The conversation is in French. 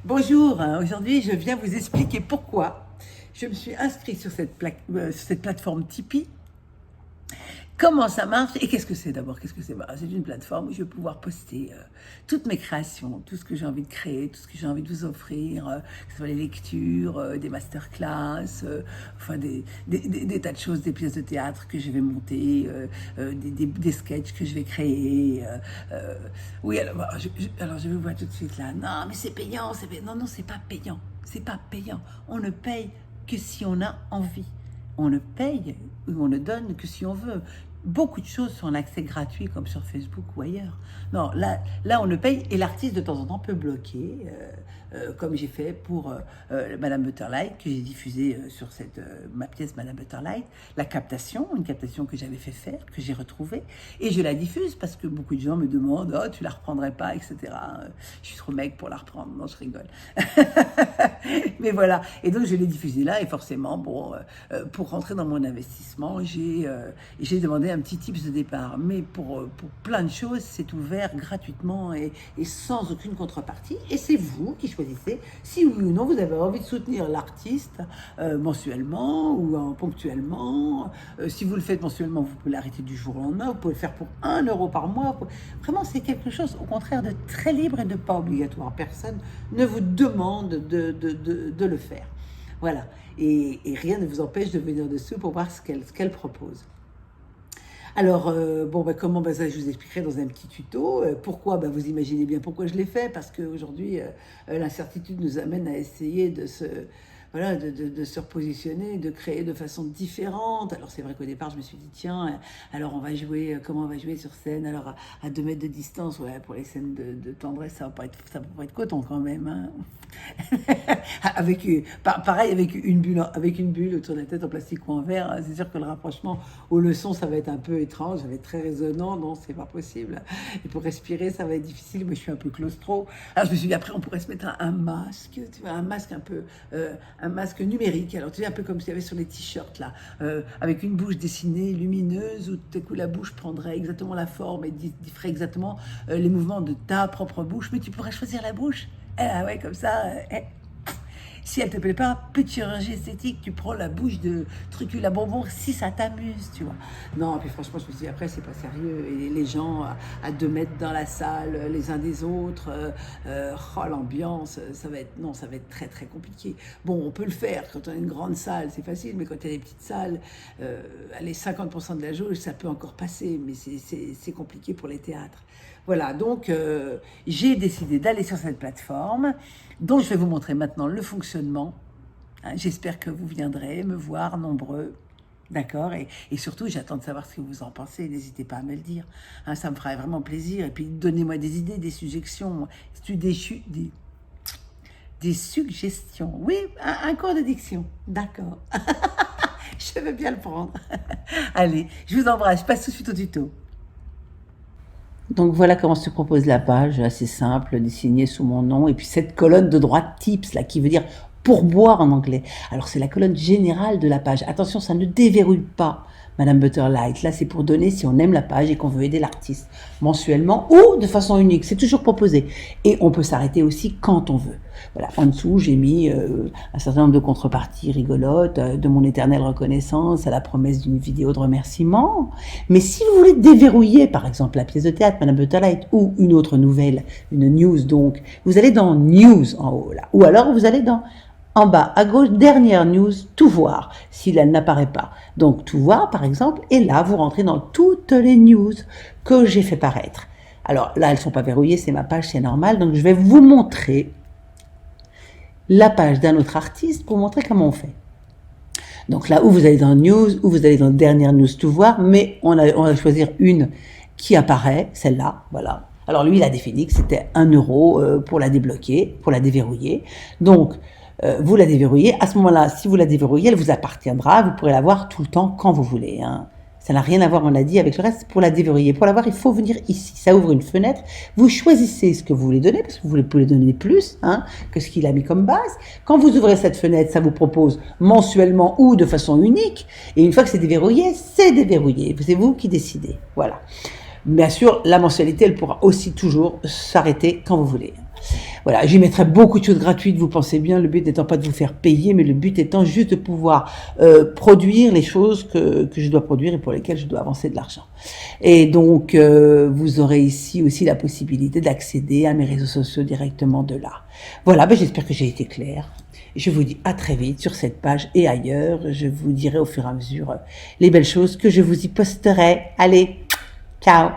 Bonjour, aujourd'hui je viens vous expliquer pourquoi je me suis inscrite sur cette plateforme Tipeee. Comment ça marche et qu'est-ce que c'est d'abord? Qu'est-ce que c'est? C'est une plateforme où je vais pouvoir poster toutes mes créations, tout ce que j'ai envie de créer, tout ce que j'ai envie de vous offrir, que ce soit les lectures, des masterclass, enfin des tas de choses, des pièces de théâtre que je vais monter, des sketchs que je vais créer. Oui, alors je vais vous voir tout de suite là. Non, mais c'est payant, c'est payant. Non, c'est pas payant. C'est pas payant. On ne paye que si on a envie. On ne paye ou on ne donne que si on veut. Beaucoup de choses sont en accès gratuit, comme sur Facebook ou ailleurs. Non, là on ne paye, et l'artiste de temps en temps peut bloquer, comme j'ai fait pour Madame Butterlight, que j'ai diffusée sur ma pièce Madame Butterlight, une captation que j'avais fait faire, que j'ai retrouvée, et je la diffuse parce que beaucoup de gens me demandent « Oh, tu la reprendrais pas ?» etc. Je suis trop mec pour la reprendre. Non, je rigole. Mais voilà, et donc je l'ai diffusée là, et forcément, bon, pour rentrer dans mon investissement, j'ai demandé un petit tips de départ, mais pour plein de choses, c'est ouvert gratuitement et sans aucune contrepartie, et c'est vous qui choisissez si oui ou non vous avez envie de soutenir l'artiste mensuellement ou ponctuellement. Si vous le faites mensuellement, vous pouvez l'arrêter du jour au lendemain, vous pouvez le faire pour 1 euro par mois. Vraiment, c'est quelque chose, au contraire, de très libre et de pas obligatoire. Personne ne vous demande de le faire. Voilà, et rien ne vous empêche de venir dessus pour voir ce qu'elle propose. Alors, comment ça, je vous expliquerai dans un petit tuto. Pourquoi vous imaginez bien pourquoi je l'ai fait, parce qu'aujourd'hui, l'incertitude nous amène à essayer de se repositionner, de créer de façon différente. Alors c'est vrai qu'au départ je me suis dit tiens, alors comment on va jouer sur scène, alors à 2 mètres de distance, ouais, pour les scènes de tendresse, ça va pas être coton quand même, hein. Pareil avec une bulle autour de la tête en plastique ou en verre, hein, c'est sûr que le rapprochement au leçon ça va être un peu étrange, ça va être très résonnant, non c'est pas possible. Et pour respirer ça va être difficile, moi je suis un peu claustro. Alors je me suis dit après on pourrait se mettre un masque, tu vois, un masque un masque numérique, alors tu sais, un peu comme s'il y avait sur les t-shirts là, avec une bouche dessinée, lumineuse, où tout à coup la bouche prendrait exactement la forme et ferait exactement les mouvements de ta propre bouche, mais tu pourrais choisir la bouche. Ouais, comme ça, si elle te plaît pas, peu de chirurgie esthétique, tu prends la bouche de trucule à bonbons si ça t'amuse, tu vois. Non, puis franchement, je me suis dit, après, c'est pas sérieux. Et les gens à 2 mètres dans la salle, les uns des autres, l'ambiance, ça va être très, très compliqué. Bon, on peut le faire quand on a une grande salle, c'est facile, mais quand il y a des petites salles, allez, 50% de la jauge, ça peut encore passer, mais c'est compliqué pour les théâtres. Voilà, donc j'ai décidé d'aller sur cette plateforme dont je vais vous montrer maintenant le fonctionnement. J'espère que vous viendrez me voir nombreux, d'accord, et surtout j'attends de savoir ce que vous en pensez, n'hésitez pas à me le dire, ça me ferait vraiment plaisir, et puis donnez-moi des idées, des suggestions, des suggestions, oui, un cours de diction, d'accord. Je veux bien le prendre. Allez, je vous embrasse, je passe tout de suite au tuto. Donc voilà comment se propose la page, assez simple, dessinée sous mon nom. Et puis cette colonne de droite tips, là, qui veut dire pourboire en anglais. Alors c'est la colonne générale de la page. Attention, ça ne déverrouille pas Madame Butterlight. Là, c'est pour donner si on aime la page et qu'on veut aider l'artiste mensuellement ou de façon unique. C'est toujours proposé. Et on peut s'arrêter aussi quand on veut. Voilà, en dessous, j'ai mis un certain nombre de contreparties rigolotes, de mon éternelle reconnaissance à la promesse d'une vidéo de remerciement. Mais si vous voulez déverrouiller, par exemple, la pièce de théâtre Madame Butterlight ou une autre nouvelle, une news donc, vous allez dans News en haut là, ou alors vous allez dans en bas à gauche, dernière news, tout voir, si elle n'apparaît pas. Donc tout voir par exemple, et là vous rentrez dans toutes les news que j'ai fait paraître. Alors là, elles ne sont pas verrouillées, c'est ma page, c'est normal, donc je vais vous montrer la page d'un autre artiste pour montrer comment on fait. Donc là, où vous allez dans News, où vous allez dans Dernière News tout voir, mais on va choisir une qui apparaît, celle-là, voilà. Alors lui, il a défini que c'était 1 euro pour la débloquer, pour la déverrouiller. Donc, vous la déverrouillez. À ce moment-là, si vous la déverrouillez, elle vous appartiendra. Vous pourrez la voir tout le temps quand vous voulez, hein. Ça n'a rien à voir, on l'a dit, avec le reste. Pour la déverrouiller, pour la voir, il faut venir ici. Ça ouvre une fenêtre. Vous choisissez ce que vous voulez donner, parce que vous pouvez donner plus que ce qu'il a mis comme base. Quand vous ouvrez cette fenêtre, ça vous propose mensuellement ou de façon unique. Et une fois que c'est déverrouillé, c'est déverrouillé. C'est vous qui décidez. Voilà. Bien sûr, la mensualité, elle pourra aussi toujours s'arrêter quand vous voulez. Voilà, j'y mettrai beaucoup de choses gratuites, vous pensez bien, le but n'étant pas de vous faire payer, mais le but étant juste de pouvoir produire les choses que je dois produire et pour lesquelles je dois avancer de l'argent. Et donc, vous aurez ici aussi la possibilité d'accéder à mes réseaux sociaux directement de là. Voilà, ben j'espère que j'ai été claire. Je vous dis à très vite sur cette page et ailleurs. Je vous dirai au fur et à mesure les belles choses que je vous y posterai. Allez, ciao!